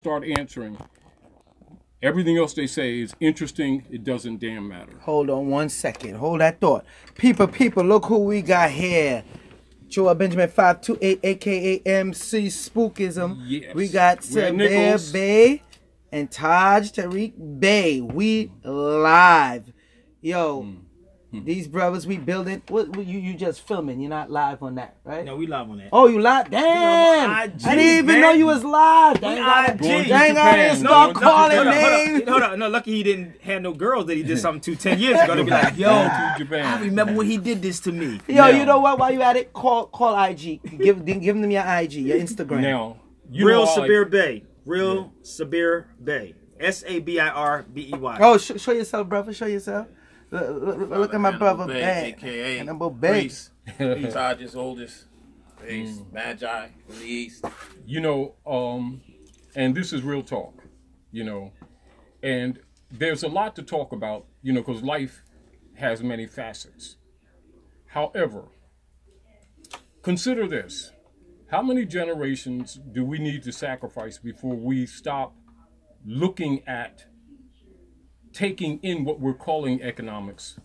start answering, everything else they say is interesting. It doesn't damn matter. Hold on 1 second. Hold that thought. People, look who we got here. Joa Benjamin 528, aka MC Spookism. Yes. We got Sabir Bay and Tarik Bay. We live. Yo, these brothers we building. What you just filming? You're not live on that, right? No, we live on that. Oh, you live? Damn! I didn't even know you was live. Dang, I didn't start calling names. Hold on. No, lucky he didn't have no girls that he did something to 10 years ago. To be like, yo, I remember when he did this to me. Yo, you know what? While you at it, call IG. Give them your IG, your Instagram. Now, Real Sabir Bay. Real Sabir Bay. SABIRBEY. Oh, show yourself, brother. Show yourself. Look at my brother Bay, aka Hannibal Bay. Taj's oldest, Magi from the East. You know, and this is real talk, you know, and there's a lot to talk about, you know, because life has many facets. However, consider this. How many generations do we need to sacrifice before we stop looking at taking in what we're calling economics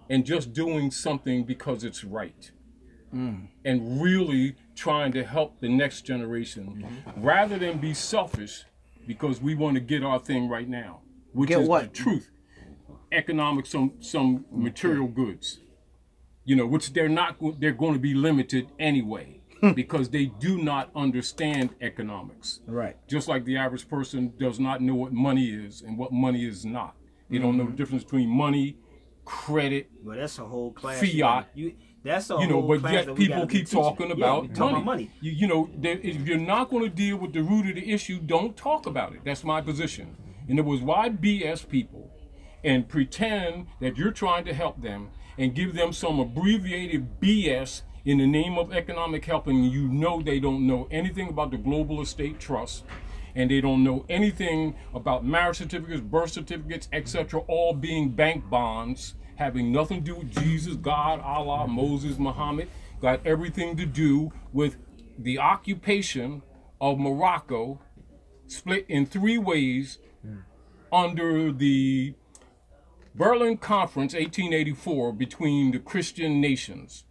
and just doing something because it's right, and really trying to help the next generation rather than be selfish because we want to get our thing right now, which is the truth. Economics, some material goods, you know, which they're going to be limited anyway. Because they do not understand economics. Right. Just like the average person does not know what money is and what money is not. They don't know the difference between money, credit, well, that's a whole class. Fiat. That's a you know, whole but class yet that we people keep talking about money. You know, if you're not going to deal with the root of the issue, don't talk about it. That's my position. In other words, why BS people and pretend that you're trying to help them and give them some abbreviated BS in the name of economic helping? You know they don't know anything about the global estate trust, and they don't know anything about marriage certificates, birth certificates, etc., all being bank bonds, having nothing to do with Jesus, God, Allah, Moses, Muhammad. Got everything to do with the occupation of Morocco, split in 3 ways under the Berlin Conference 1884 between the Christian nations.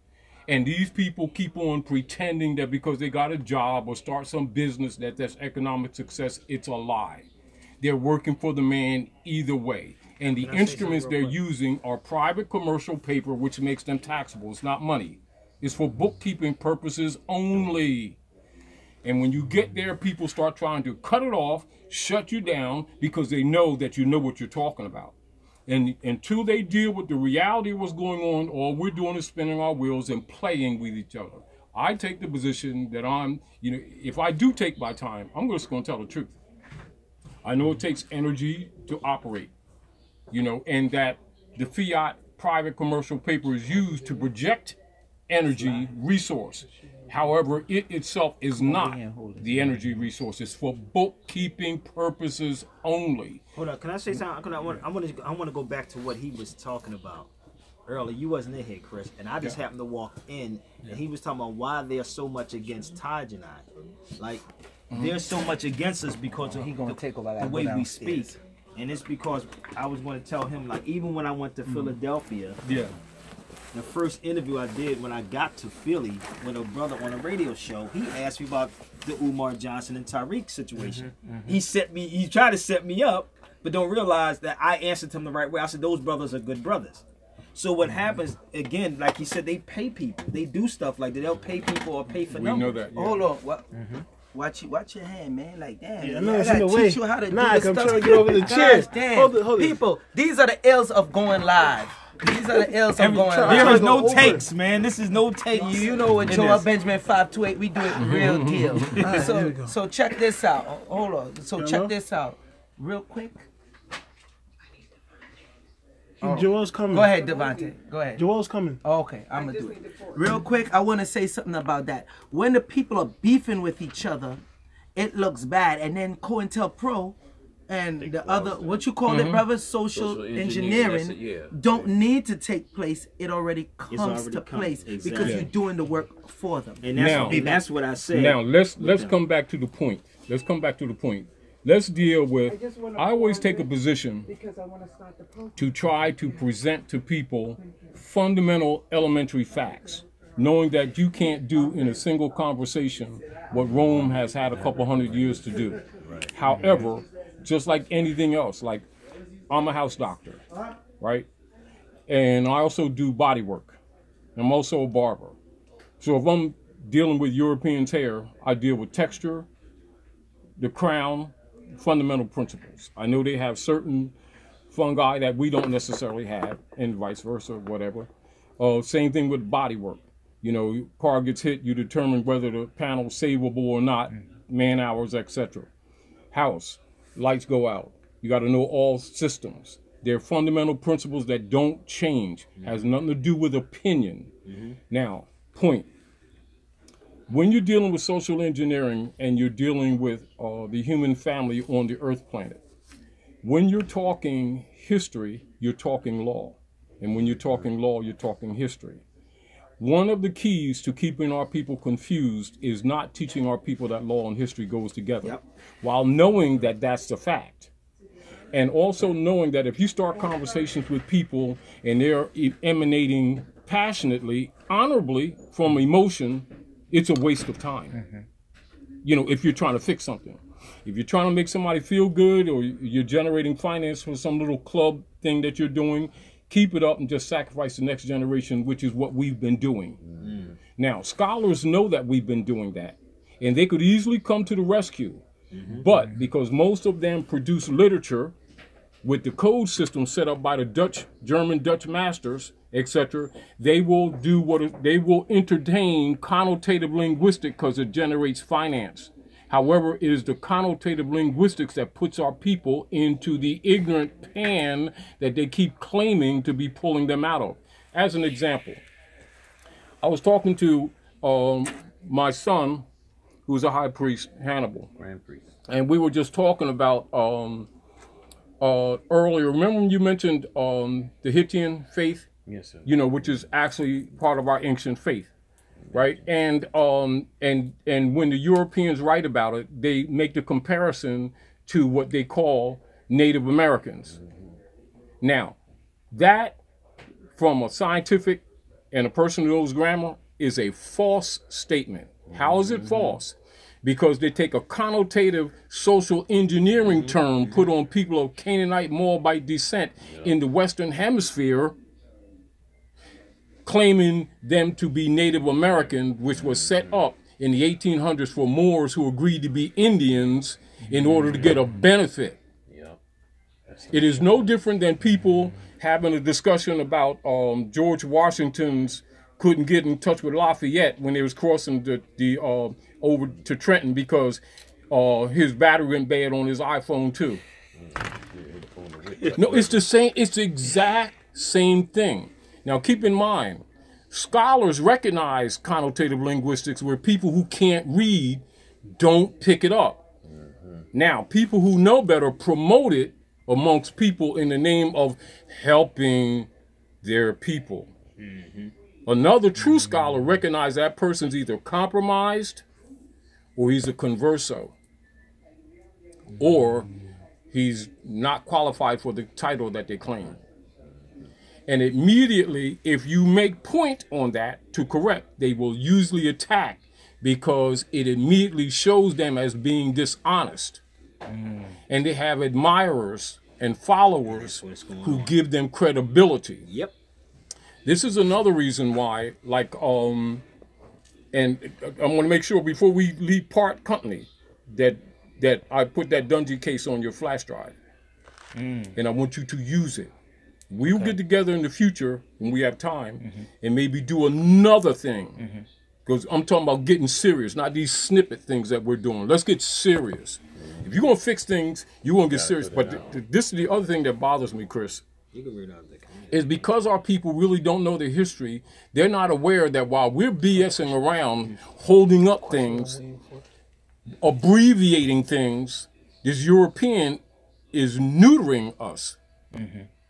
And these people keep on pretending that because they got a job or start some business that that's economic success. It's a lie. They're working for the man either way. And the instruments they're using are private commercial paper, which makes them taxable. It's not money. It's for bookkeeping purposes only. And when you get there, people start trying to cut it off, shut you down, because they know that you know what you're talking about. And until they deal with the reality of what's going on, all we're doing is spinning our wheels and playing with each other. I take the position that you know, if I do take my time, I'm just going to tell the truth. I know it takes energy to operate, you know, and that the fiat private commercial paper is used to project energy resource. However, it itself is not the energy resource. It's for bookkeeping purposes only. Hold on, can I say something? I want to go back to what he was talking about earlier. You wasn't in here, Chris, and I just happened to walk in, and he was talking about why they're so much against Taj and I. Like, they're so much against us because of the way we speak. And it's because I was going to tell him, like, even when I went to Philadelphia, the first interview I did when I got to Philly with a brother on a radio show, he asked me about the Umar Johnson and Tarik situation. He tried to set me up, but don't realize that I answered him the right way. I said, those brothers are good brothers. So what happens, again, like he said, they pay people. They do stuff like that. They'll pay people or pay for numbers. We know that. Yeah. Hold on. What? Watch your hand, man. Like, damn. Yeah, I gotta teach you how to do this I'm stuff. trying to get over the chair. Damn. Hold it. People, these are the ills of going live. These are the ills of going live. There is no takes, man. This is no takes. You know what, Joa Benjamin 528, we do it real deal. So check this out. Hold on. So check this out. Real quick. Joel's coming. Go ahead, Devontae. Go ahead. Joel's coming. Okay, I'm going to do it. Real quick, I want to say something about that. When the people are beefing with each other, it looks bad. And then COINTELPRO and the other, what you call it, brother, social engineering, don't need to take place. It already comes to place because you're doing the work for them. And that's what I said. Now, let's come back to the point. let's deal with, I always take a position to try to present to people fundamental elementary facts, knowing that you can't do in a single conversation what Rome has had a couple hundred years to do. Right. However, just like anything else, like I'm a house doctor, right? And I also do body work. I'm also a barber. So if I'm dealing with Europeans' hair, I deal with texture, the crown, fundamental principles. I know they have certain fungi that we don't necessarily have, and vice versa, whatever. Same thing with body work. You know, car gets hit, you determine whether the panel's savable or not, man hours, etc. House, lights go out. You got to know all systems. They're fundamental principles that don't change. Has nothing to do with opinion. Now, point. When you're dealing with social engineering and you're dealing with the human family on the Earth planet, when you're talking history, you're talking law. And when you're talking law, you're talking history. One of the keys to keeping our people confused is not teaching our people that law and history goes together, while knowing that that's the fact. And also knowing that if you start conversations with people and they're emanating passionately, honorably from emotion, it's a waste of time. You know, if you're trying to fix something. If you're trying to make somebody feel good or you're generating finance for some little club thing that you're doing, keep it up and just sacrifice the next generation, which is what we've been doing. Now, scholars know that we've been doing that, and they could easily come to the rescue. But because most of them produce literature with the code system set up by the Dutch, German Dutch masters, etc., they will entertain connotative linguistics because it generates finance. However, it is the connotative linguistics that puts our people into the ignorant pan that they keep claiming to be pulling them out of. As an example, I was talking to my son, who's a high priest, Hannibal. Grand priest. And we were just talking about earlier. Remember when you mentioned the Hittian faith? Yes, sir. You know, which is actually part of our ancient faith. Right, and when the Europeans write about it, they make the comparison to what they call Native Americans. Now, that, from a scientific and a person who knows grammar, is a false statement. How is it false? Because they take a connotative social engineering term put on people of Canaanite, Moabite descent in the Western Hemisphere, claiming them to be Native American, which was set up in the 1800s for Moors who agreed to be Indians in order to get a benefit. It is no different than people having a discussion about George Washington's couldn't get in touch with Lafayette when they was crossing the over to Trenton because his battery went bad on his iPhone too. No, it's the same. It's the exact same thing. Now, keep in mind, scholars recognize connotative linguistics where people who can't read don't pick it up. Now, people who know better promote it amongst people in the name of helping their people. Another true scholar recognizes that person's either compromised or he's a converso or he's not qualified for the title that they claim. And immediately, if you make point on that to correct, they will usually attack because it immediately shows them as being dishonest. And they have admirers and followers who give them credibility. Yep. This is another reason why, like, and I want to make sure before we leave part company that I put that Dungy case on your flash drive. And I want you to use it. We'll get together in the future when we have time and maybe do another thing. Because I'm talking about getting serious, not these snippet things that we're doing. Let's get serious. If you're going to fix things, you're going to get serious. But this is the other thing that bothers me, Chris. You can read out the is because our people really don't know their history, they're not aware that while we're BSing around, holding up things, abbreviating things, this European is neutering us.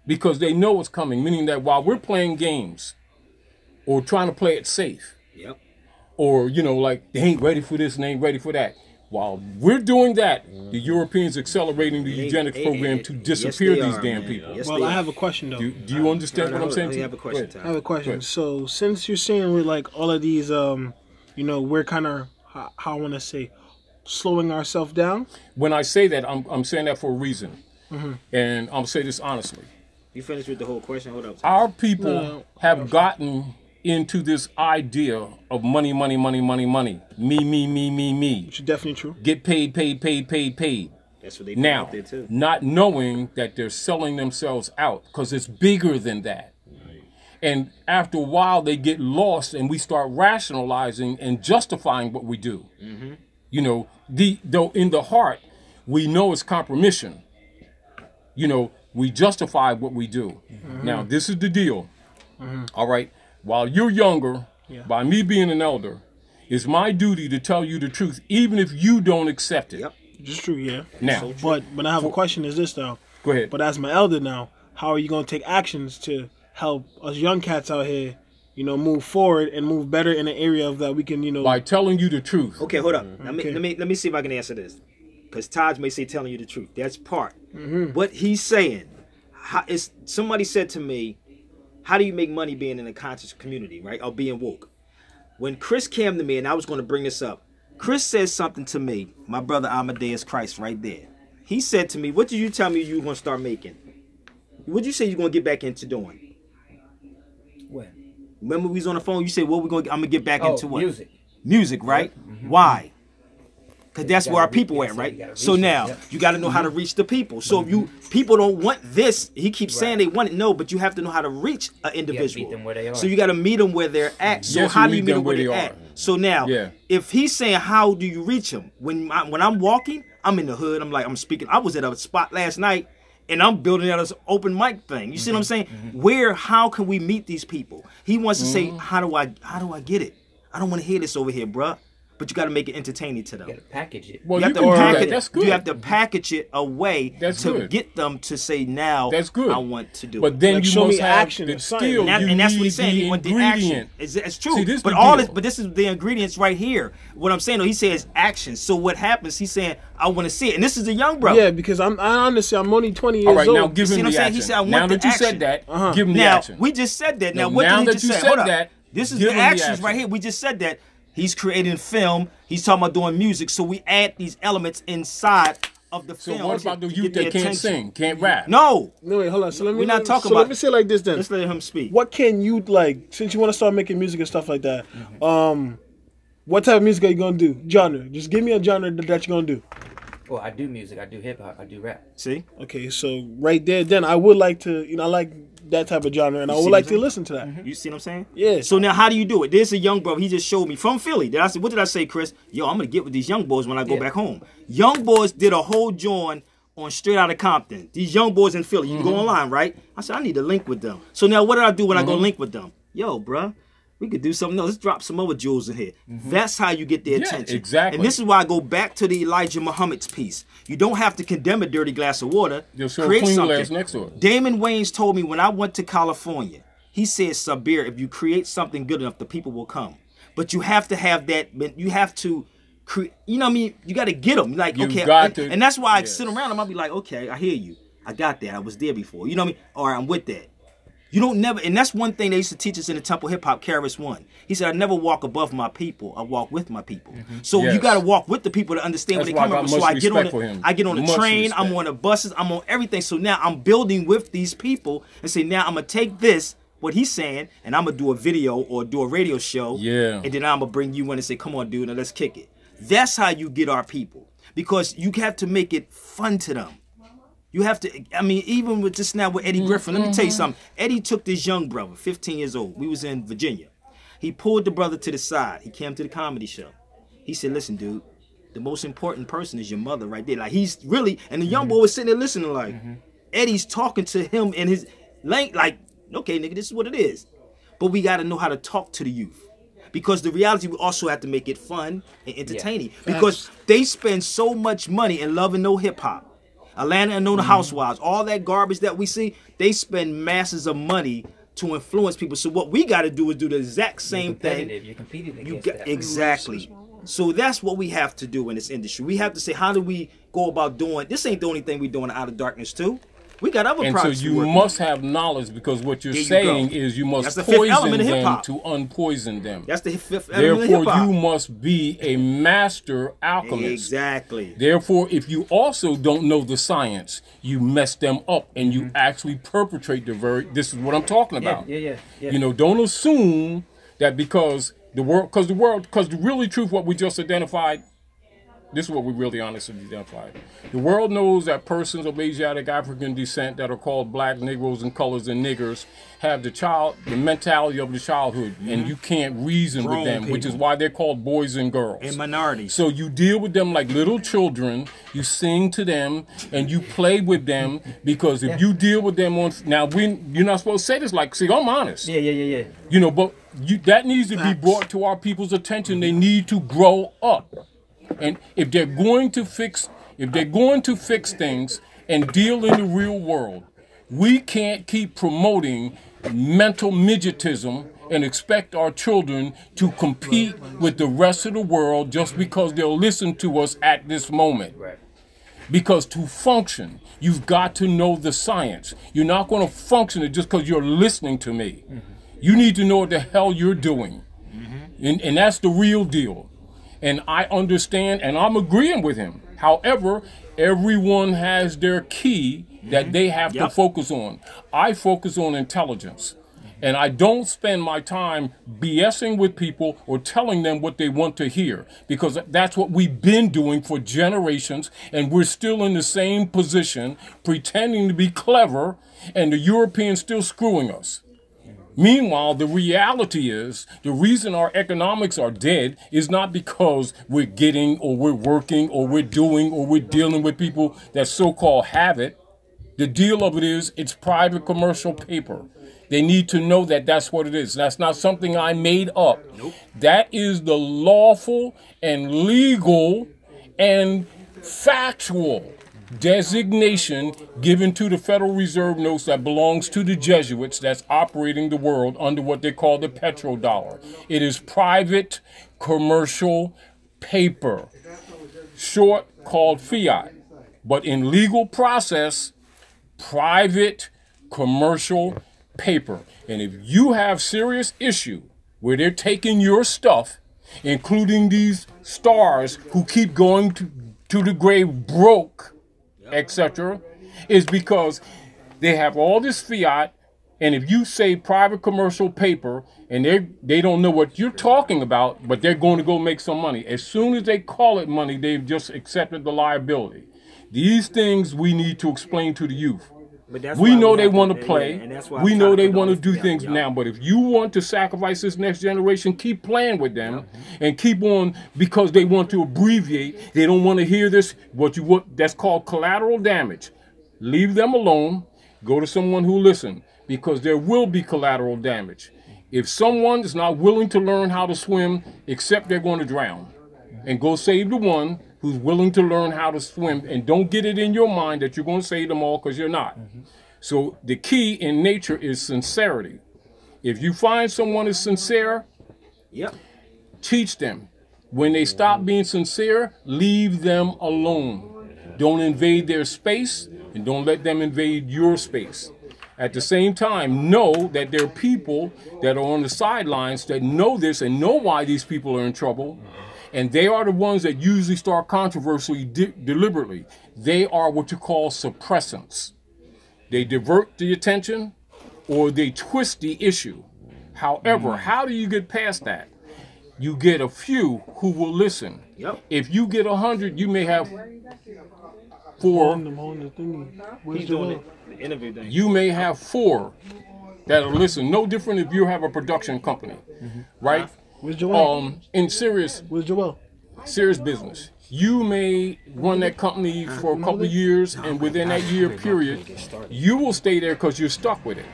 Because they know what's coming, meaning that while we're playing games or trying to play it safe, or, you know, like they ain't ready for this and they ain't ready for that, While we're doing that, the Europeans accelerating the eugenics program to disappear yes, these are, damn man. people. Yes, Well, I have a question though. Do you understand what I'm saying? I have a question, I have a question. Right. So since you're saying with like all of these, we're kind of how I want to say, slowing ourselves down. When I say that, I'm saying that for a reason, and I'll say this honestly. You finished with the whole question? Hold up. Our people have gotten into this idea of money, money, money, money, money. Me. Which is definitely true. Get paid. That's what they put Now, out there too. not knowing that they're selling themselves out because it's bigger than that. And after a while, they get lost and we start rationalizing and justifying what we do. You know, though in the heart, we know it's compromission. You know, we justify what we do. Now, this is the deal. All right. While you're younger, by me being an elder, it's my duty to tell you the truth, even if you don't accept it. Yep. Which is true, yeah. Now, But I have a question is this though. go ahead. But as my elder now, how are you going to take actions to help us young cats out here, move forward and move better in an area of that we can, By telling you the truth. Okay, hold up. Let me see if I can answer this. Because Taj may say telling you the truth. That's part. What he's saying. Somebody said to me, how do you make money being in a conscious community, right? Or being woke? When Chris came to me, and I was going to bring this up, Chris says something to me, my brother Amadeus Christ right there. He said to me, what did you tell me you were going to start making? What did you say you're going to get back into doing? What? Remember we was on the phone, you said, I'm going to get back into what? Music. Music, right? Why? Because that's where our people at, right? So now, you got to know how to reach the people. So if people don't want this, he keeps saying they want it, no, but you have to know how to reach an individual. meet them where they are. So you got to meet them where they're at. So Yes, how you do you meet meet them them where where they're they at? are. So now, if he's saying, how do you reach them? When I'm walking, I'm in the hood, I'm speaking. I was at a spot last night, and I'm building out this open mic thing. You see what I'm saying? How can we meet these people? He wants to say, how do I get it? I don't want to hear this over here, bruh. But you got to make it entertaining to them. You got to package it. Well, You have you to can do package that. it. That's good. You have to package it a way That's to good. get them to say, now That's good. I want to do But it. then Like, you show must me have action the or something. skill. And that's what he's saying. He The want the action. ingredient. It's true. See, this but the all deal. this, but this is the ingredients right here. What I'm saying, though, he says action. So what happens? He's saying, I want to see it. And this is a young brother. Yeah, because I'm honestly I'm only 20 years All right, old. now give See him what I'm the saying? action. He said, I want now the that you action. said that, give him the Now, action. we just said that. Now, No, what now did he that just you say? said Hold up. that, This is give the him the actions action. right here. We just said that. He's creating film. He's talking about doing music. So we add these elements inside of the So film. what about the to youth get that their can't attention. sing, can't rap? No. No, wait, hold on. So let me We're not talking so about let me say it like this then. Let's let him speak. What can you like since you want to start making music and stuff like that? What type of music are you gonna do? Genre. Just give me a genre that you're gonna do. Well, I do music. I do hip hop. I do rap. See? Okay, so right there, then I would like to, I like that type of genre, and I see would what like I'm to saying? listen to that. You see what I'm saying? Yeah. So now how do you do it? There's a young brother. He just showed me from Philly. Then I said, what did I say, Chris? Yo, I'm going to get with these young boys when I go back home. Young boys did a whole joint on Straight Outta Compton. These young boys in Philly. You can go online, right? I said, I need to link with them. So now what did I do when I go link with them? Yo, bruh. We could do something else. Let's drop some other jewels in here. That's how you get their attention. Exactly. And this is why I go back to the Elijah Muhammad's piece. You don't have to condemn a dirty glass of water. You'll serve Create clean something. glass next door. Damon Wayans told me when I went to California, he said, Sabir, if you create something good enough, the people will come. But you have to have that, you have to create, you know what I mean? You got to get them. Like, You okay. got to- and that's why I yes. sit around and I'll be like, okay, I hear you. I got that. I was there before. You know what I mean? Or I'm with that. You don't never, and that's one thing they used to teach us in the Temple Hip Hop, Karis 1. He said, I never walk above my people, I walk with my people. So Yes. you got to walk with the people to understand That's where why they're I coming got from. So much I get on respect for the, him. I get on the Much train, I'm respect. on the buses, I'm on everything. So now I'm building with these people and say, now I'm going to take this, what he's saying, and I'm going to do a video or do a radio show. Yeah. And then I'm going to bring you in and say, come on, dude, now let's kick it. That's how you get our people. Because you have to make it fun to them. You have to, I mean, even with just now with Eddie Griffin, let me tell you something. Eddie took this young brother, 15 years old. We was in Virginia. He pulled the brother to the side. He came to the comedy show. He said, listen, dude, the most important person is your mother right there. Like, he's really, and the young boy was sitting there listening like, Eddie's talking to him in his lane, like, okay, nigga, this is what it is. But we got to know how to talk to the youth. Because the reality, we also have to make it fun and entertaining. Because they spend so much money in Love and No Hip Hop. Atlanta and Nona Housewives, all that garbage that we see, they spend masses of money to influence people. So what we got to do is do the exact same thing. You're competing You against got, that. exactly. So that's what we have to do in this industry. We have to say, how do we go about doing? This ain't the only thing we're doing Out of Darkness too. We got other and projects. So you must have knowledge, because what you're There you saying go. is you must That's the fifth poison element of them hip-hop. to unpoison them. That's the fifth element of Therefore, hip-hop. you must be a master alchemist. Exactly. Therefore, if you also don't know the science, you mess them up and you actually perpetrate the very. This is what I'm talking about. Yeah. You know, don't assume that because the really truth, what we just identified. This is what we really honestly identified. The world knows that persons of Asiatic African descent that are called black, Negroes, and colors and niggers have the mentality of the childhood, and you can't reason Grown with them, people. which is why they're called boys and girls. And minorities. So you deal with them like little children, you sing to them, and you play with them, because if you deal with them you're not supposed to say this like, see, I'm honest. Yeah. You know, but that needs to be brought to our people's attention. They need to grow up. And if they're going to fix things and deal in the real world, we can't keep promoting mental midgetism and expect our children to compete with the rest of the world just because they'll listen to us at this moment. Right. Because to function, you've got to know the science. You're not going to function it just because you're listening to me. Mm-hmm. You need to know what the hell you're doing. Mm-hmm. And that's the real deal. And I understand, and I'm agreeing with him. However, everyone has their key that they have to focus on. I focus on intelligence. And I don't spend my time BSing with people or telling them what they want to hear, because that's what we've been doing for generations, and we're still in the same position, pretending to be clever, and the Europeans still screwing us. Meanwhile, the reality is the reason our economics are dead is not because we're getting or we're working or we're doing or we're dealing with people that so-called have it. The deal of it is it's private commercial paper. They need to know that that's what it is. That's not something I made up. Nope. That is the lawful and legal and factual designation given to the Federal Reserve notes that belongs to the Jesuits that's operating the world under what they call the petrodollar. It is private commercial paper, short called fiat, but in legal process, private commercial paper. And if you have serious issue where they're taking your stuff, including these stars who keep going to the grave broke, etc., is because they have all this fiat, and if you say private commercial paper and they don't know what you're talking about, but they're going to go make some money. As soon as they call it money, they've just accepted the liability. These things we need to explain to the youth. We know they want to play. We know they want to do things now. But if you want to sacrifice this next generation, keep playing with them and keep on, because they want to abbreviate. They don't want to hear this. That's called collateral damage. Leave them alone. Go to someone who listens, because there will be collateral damage. If someone is not willing to learn how to swim, except they're going to drown, and go save the one who's willing to learn how to swim, and don't get it in your mind that you're going to save them all, because you're not. So the key in nature is sincerity. If you find someone is sincere, teach them. When they stop being sincere, leave them alone. Don't invade their space, and don't let them invade your space. At the same time, know that there are people that are on the sidelines that know this and know why these people are in trouble. And they are the ones that usually start controversy deliberately. They are what you call suppressants. They divert the attention or they twist the issue. However, how do you get past that? You get a few who will listen. If you get 100, you may have 4. He's doing it. The interview thing. You may have 4 that'll listen. No different if you have a production company, right? Where's Joel? Where's Joel? Serious business. You may run that company for a couple of years, and within that year period, you will stay there because you're stuck with it.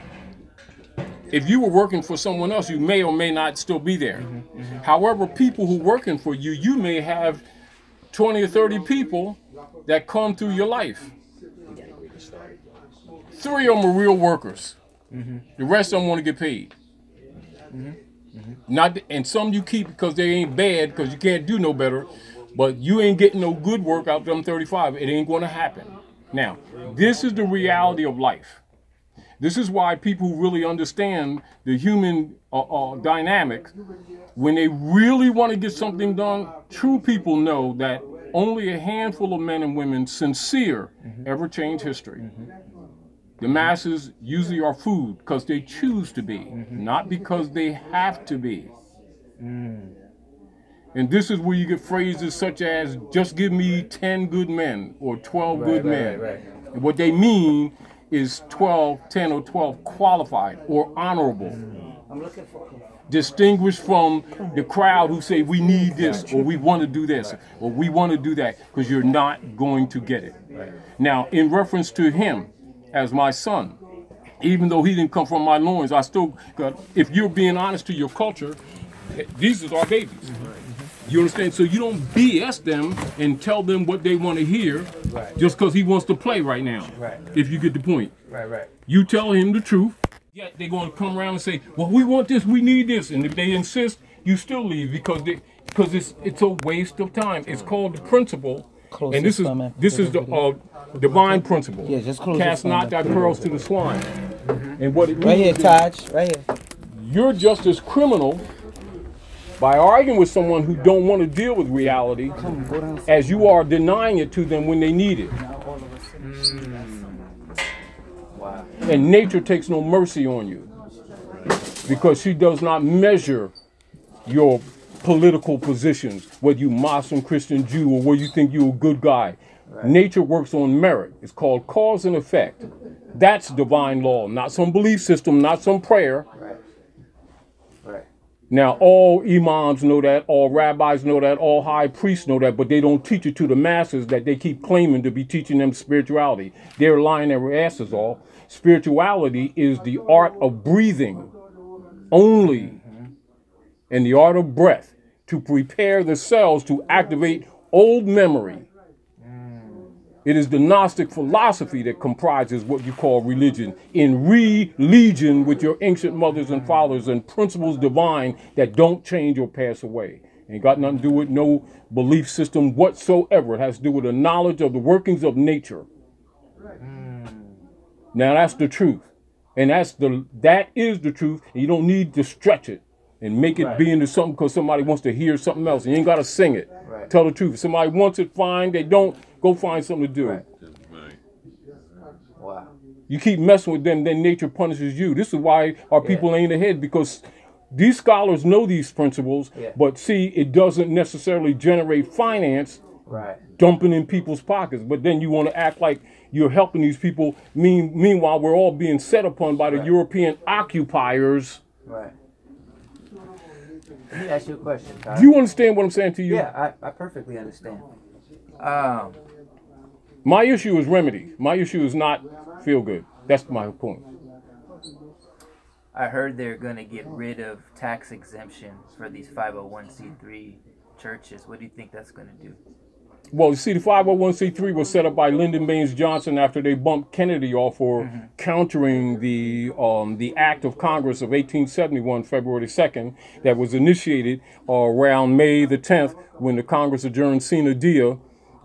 If you were working for someone else, you may or may not still be there. However, people who are working for you, you may have 20 or 30 people that come through your life. 3 of them are real workers. The rest of them want to get paid. Not, and some you keep because they ain't bad, because you can't do no better. But you ain't getting no good work out of them 35. It ain't going to happen. Now, this is the reality of life. This is why people who really understand the human dynamics, when they really want to get something done, true people know that only a handful of men and women sincere ever change history. The masses usually are food because they choose to be, not because they have to be. And this is where you get phrases such as, just give me 10 good men or 12 good men. And what they mean is 10 or 12 qualified or honorable. Distinguished from the crowd who say, we need this, or we want to do this, or we want to do that, because you're not going to get it. Now, in reference to him as my son, even though he didn't come from my loins, I still, if you're being honest to your culture, these are our babies. You understand? So you don't BS them and tell them what they want to hear just because he wants to play right now. If you get the point. You tell him the truth. Yet they're going to come around and say, well, we want this, we need this. And if they insist, you still leave because it's a waste of time. It's called the principle. And this is the divine principle. Yeah, just cast not thy pearls to the swine. And what it means right here, Taj, right here. You're just as criminal by arguing with someone who don't want to deal with reality as you are denying it to them when they need it. Wow. And nature takes no mercy on you because she does not measure your political positions, whether you Muslim, Christian, Jew, or whether you think you're a good guy. Nature works on merit. It's called cause and effect. That's divine law, not some belief system, not some prayer. Now, all imams know that, all rabbis know that, all high priests know that, but they don't teach it to the masses that they keep claiming to be teaching them spirituality. They're lying their asses off. Spirituality is the art of breathing only, and the art of breath to prepare the cells to activate old memory. It is the Gnostic philosophy that comprises what you call religion, in religion with your ancient mothers and fathers and principles divine that don't change or pass away. Ain't got nothing to do with no belief system whatsoever. It has to do with a knowledge of the workings of nature. Now that's the truth. And that is the truth. And you don't need to stretch it and make it be into something because somebody wants to hear something else. You ain't got to sing it. Tell the truth. If somebody wants it, fine. They don't, go find something to do. Wow. You keep messing with them, then nature punishes you. This is why our people ain't ahead, because these scholars know these principles, but see, it doesn't necessarily generate finance dumping in people's pockets. But then you want to act like you're helping these people. Meanwhile, we're all being set upon by the European occupiers. Let me ask you a question, Tarik. Do you understand what I'm saying to you? Yeah, I perfectly understand. My issue is remedy. My issue is not feel good. That's my point. I heard they're going to get rid of tax exemptions for these 501c3 churches. What do you think that's going to do? Well, you see, the 501c3 was set up by Lyndon Baines Johnson after they bumped Kennedy off for countering the Act of Congress of 1871, February 2nd, that was initiated around May the 10th when the Congress adjourned sine die,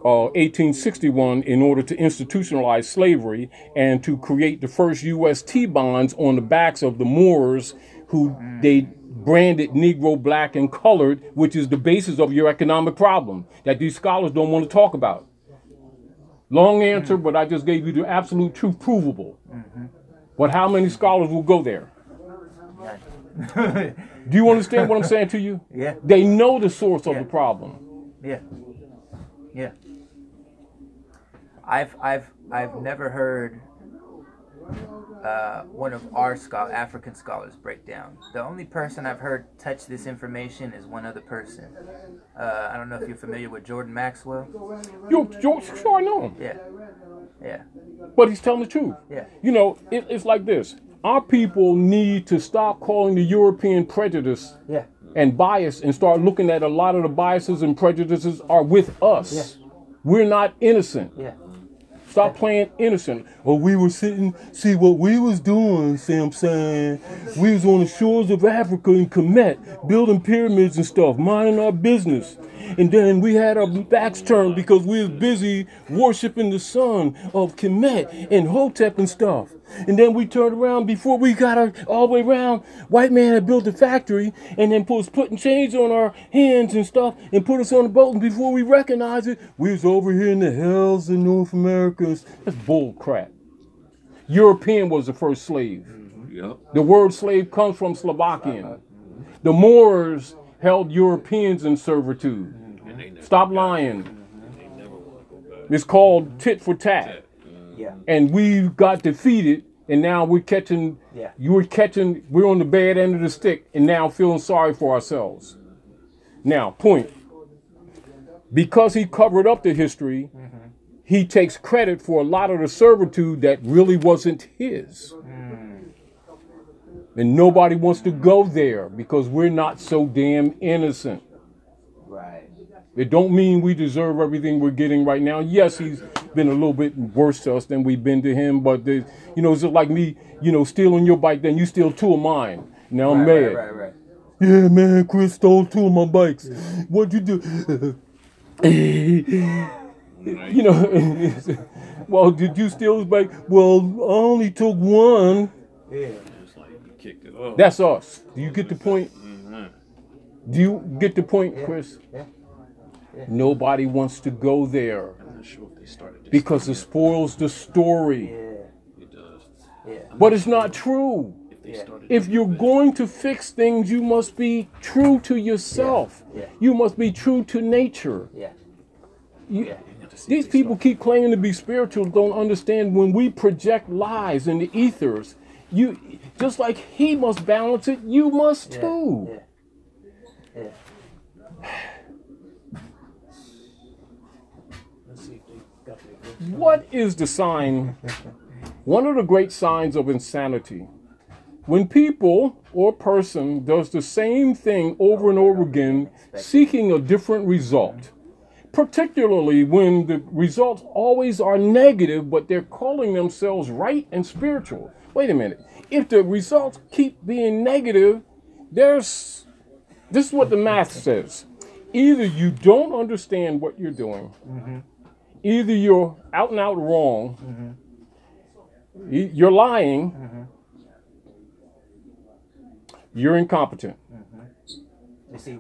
1861, in order to institutionalize slavery and to create the first U.S. T-bonds on the backs of the Moors who they branded Negro, black, and colored, which is the basis of your economic problem that these scholars don't want to talk about. Long answer, but I just gave you the absolute truth, provable. But how many scholars will go there? Do you understand what I'm saying to you? Yeah. They know the source of the problem. Yeah. I've never heard one of our African scholars break down. The only person I've heard touch this information is one other person. I don't know if you're familiar with Jordan Maxwell. Sure, I know him. Yeah. But he's telling the truth. Yeah. You know, it's like this. Our people need to stop calling the European prejudice and bias and start looking at a lot of the biases and prejudices are with us. We're not innocent. Stop playing innocent. Well, we were sitting, see what we was doing, see what I'm saying? We was on the shores of Africa in Kemet, building pyramids and stuff, minding our business. And then we had our backs turned because we was busy worshiping the son of Kemet and Hotep and stuff. And then we turned around before we got all the way around. White man had built a factory and then was putting chains on our hands and stuff and put us on the boat. And before we recognized it, we was over here in the hills of North America. That's bull crap. European was the first slave. Yep. The word slave comes from Slovakian. The Moors held Europeans in servitude. Stop lying. It's called tit for tat. Yeah. And we got defeated, and now we're catching. Yeah. We're on the bad end of the stick, and now feeling sorry for ourselves. Now, point. Because he covered up the history, he takes credit for a lot of the servitude that really wasn't his. And nobody wants to go there because we're not so damn innocent. Right. It don't mean we deserve everything we're getting right now. Yes, he's been a little bit worse to us than we've been to him, but it's just like me, stealing your bike, then you steal 2 of mine. Now I'm mad. Right. Yeah, man, Chris stole 2 of my bikes. What'd you do? Well, did you steal his bike? Well, I only took 1. Yeah. It's like you kicked it off. That's us. Do you get the point? Do you get the point, Chris? Yeah. Nobody wants to go there I'm not sure if they started this because it spoils the story. It does. Yeah. But it's not true. If they started If you're going to fix things, you must be true to yourself. Yeah. You must be true to nature. Yeah. These people keep claiming to be spiritual, don't understand when we project lies in the ethers. You just like he must balance it, you must too. Yeah. What is the sign? One of the great signs of insanity. When people or person does the same thing over and over again, seeking a different result. Particularly when the results always are negative, but they're calling themselves right and spiritual. Wait a minute. If the results keep being negative, this is what the math says. Either you don't understand what you're doing, either you're out and out wrong, you're lying, you're incompetent.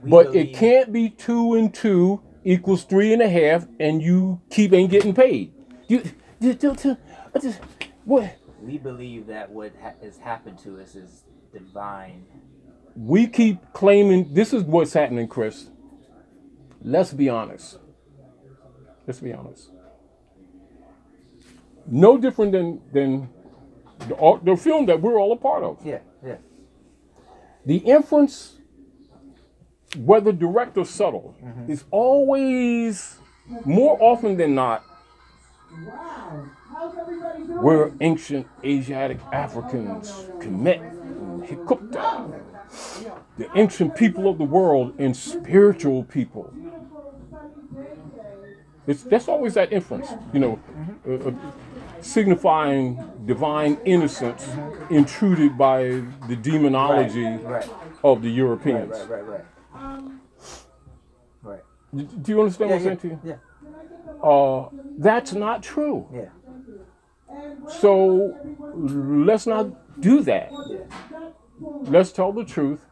But it can't be 2 and 2 equals 3.5, and you ain't getting paid. What? We believe that what has happened to us is divine. We keep claiming this is what's happening, Chris. Let's be honest. No different than the film that we're all a part of. Yeah. The inference, whether direct or subtle, is always, more often than not, we're ancient Asiatic Africans, Kemet, Hikupta, the ancient people of the world and spiritual people. That's always that inference, signifying divine innocence intruded by the demonology of the Europeans. Right. Do you understand what I'm saying to you? Yeah. That's not true. Yeah. So let's not do that. Let's tell the truth.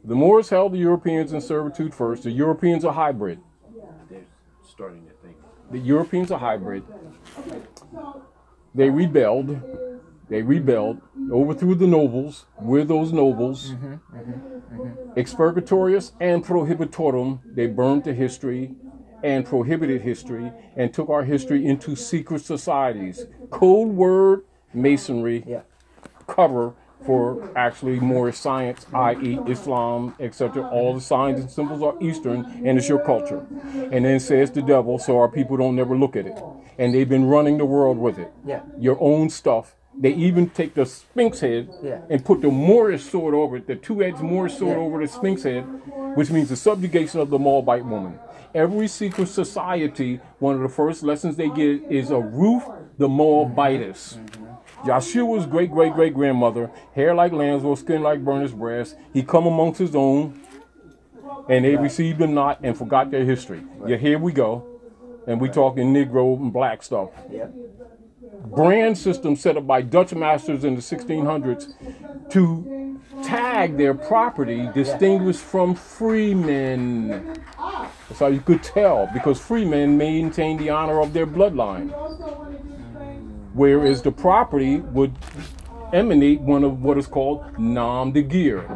The Moors held the Europeans in servitude first. The Europeans are hybrid. They're starting to think. The Europeans are hybrid. They rebelled. Overthrew the nobles. We're those nobles. Expurgatorius and prohibitorum. They burned the history and prohibited history and took our history into secret societies. Code word Masonry. Cover for actually more science, i.e. Islam, etc. All the signs and symbols are Eastern, and it's your culture. And then says the devil, so our people don't never look at it. And they've been running the world with it. Your own stuff. They even take the Sphinx head and put the Moorish sword over it, the 2-edged Moorish sword over the Sphinx head, which means the subjugation of the Moabite woman. every secret society, one of the first lessons they get is a Ruth the Moabitess. Yahshua's great-great-great-grandmother, hair like lamb's wool, skin like burnished brass. He come amongst his own, and they received him not and forgot their history. Yeah, here we go. And we talking Negro and black stuff. Brand system set up by Dutch masters in the 1600s to tag their property distinguished from freemen. That's how you could tell, because freemen maintain the honor of their bloodline, whereas the property would emanate one of what is called nom de guerre.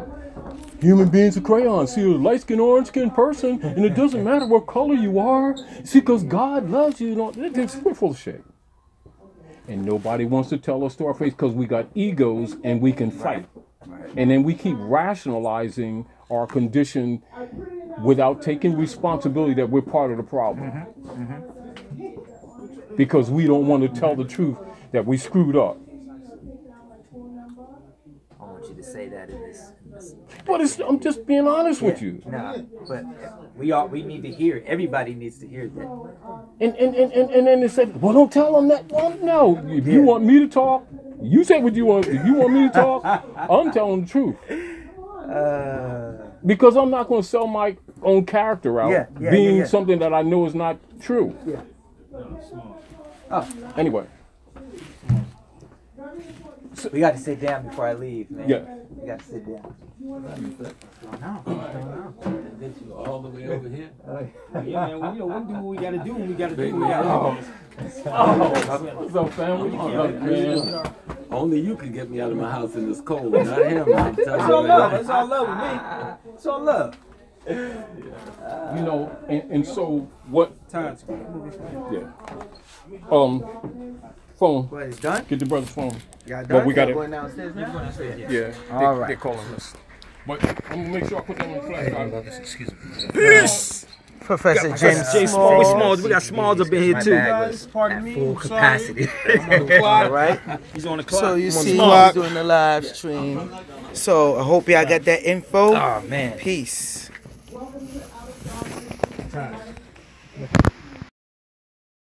Human beings are crayons. See a light-skinned, orange-skinned person, and it doesn't matter what color you are. See, because God loves you. We're full of shit. And nobody wants to tell us to our face because we got egos and we can fight. And then we keep rationalizing our condition without taking responsibility that we're part of the problem. Because we don't want to tell the truth that we screwed up. I want you to say that in this. But I'm just being honest with you. No, but we need to hear it. Everybody needs to hear that. And then they said, well, don't tell them that. Well, no, if you want me to talk, you say what you want. If you want me to talk, I'm telling the truth. Because I'm not going to sell my own character out being something that I know is not true. Anyway. So we got to sit down before I leave, man. Yeah. We got to sit down. All the way over here. Yeah, man. You know, we do what we gotta do. When we gotta do. What's up, family? Man. Only you can get me out of my house in this cold, not him. I'm telling It's all you, love. man. It's all love with me. It's all love. You know, and so what? Times. Yeah. Phone. What, it's done? Get the brother's phone. Y'all But done? we got Y'all it. going downstairs now? Yeah. All right. They're calling us. But I'm gonna make sure I put that on the flash drive. Excuse me. Peace! Professor James Jay Small. We Smalls. We got Smalls up in here My too. bag was Pardon me. full capacity. All right. He's on the clock. So you see, he's doing the live stream. So I hope y'all got that info. Oh man. Peace.